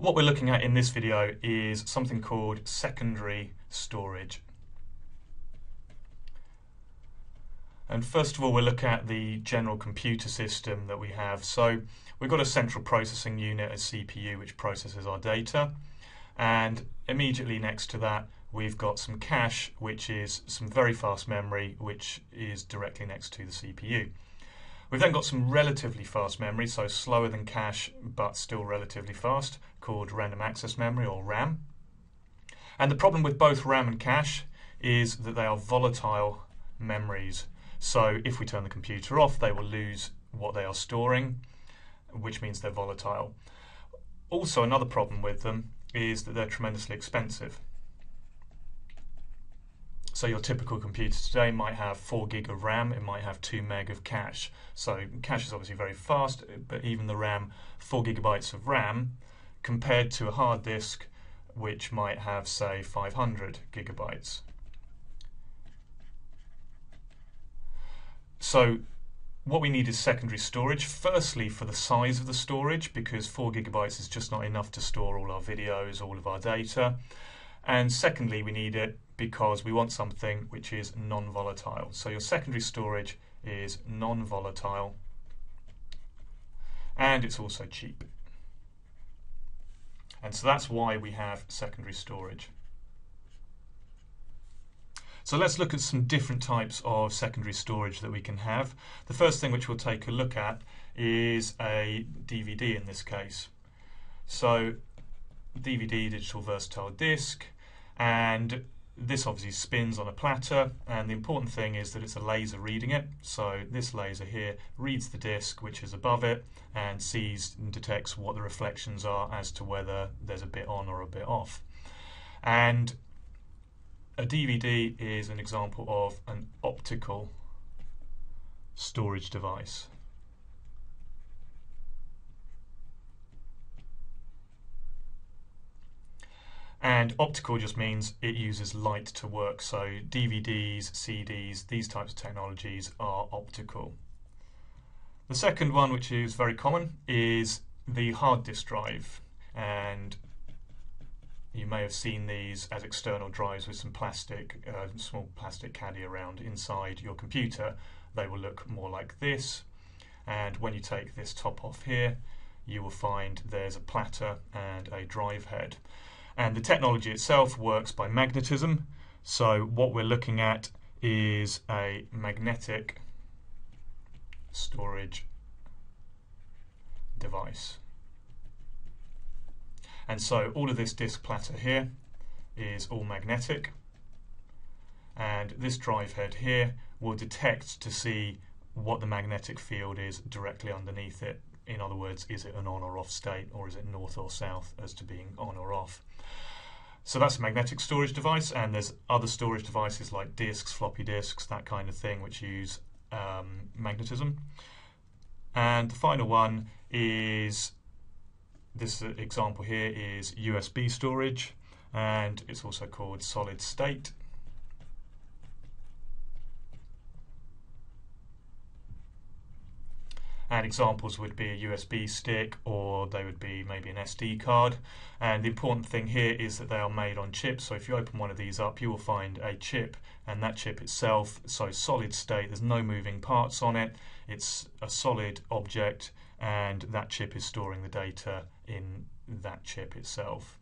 What we're looking at in this video is something called secondary storage. And first of all, we'll look at the general computer system that we have. So we've got a central processing unit, a CPU, which processes our data. And immediately next to that, we've got some cache, which is some very fast memory, which is directly next to the CPU. We've then got some relatively fast memory, so slower than cache, but still relatively fast, called random access memory, or RAM. And the problem with both RAM and cache is that they are volatile memories. So if we turn the computer off, they will lose what they are storing, which means they're volatile. Also, another problem with them is that they're tremendously expensive. So your typical computer today might have 4 gig of RAM, it might have 2 meg of cache. So cache is obviously very fast, but even the RAM, 4 gigabytes of RAM, compared to a hard disk which might have, say, 500 gigabytes. So what we need is secondary storage, firstly for the size of the storage, because 4 gigabytes is just not enough to store all our videos, all of our data. And secondly, we need it because we want something which is non-volatile. So your secondary storage is non-volatile, and it's also cheap. And so that's why we have secondary storage. So let's look at some different types of secondary storage that we can have. The first thing which we'll take a look at is a DVD in this case. So DVD, digital versatile disc, and this obviously spins on a platter, and the important thing is that it's a laser reading it. So this laser here reads the disc which is above it and sees and detects what the reflections are as to whether there's a bit on or a bit off. And a DVD is an example of an optical storage device. And optical just means it uses light to work. So DVDs, CDs, these types of technologies are optical. The second one, which is very common, is the hard disk drive. And you may have seen these as external drives with some plastic, small plastic caddy around inside your computer. They will look more like this. And when you take this top off here, you will find there's a platter and a drive head. And the technology itself works by magnetism. So what we're looking at is a magnetic storage device. And so all of this disk platter here is all magnetic. And this drive head here will detect to see what the magnetic field is directly underneath it. In other words, is it an on or off state, or is it north or south as to being on or off? So that's a magnetic storage device, and there's other storage devices like disks, floppy disks, that kind of thing, which use magnetism. And the final one is, this example here is USB storage, and it's also called solid state. And examples would be a USB stick, or they would be maybe an SD card. And the important thing here is that they are made on chips. So if you open one of these up, you will find a chip, and that chip itself, so solid state, there's no moving parts on it. It's a solid object, and that chip is storing the data in that chip itself.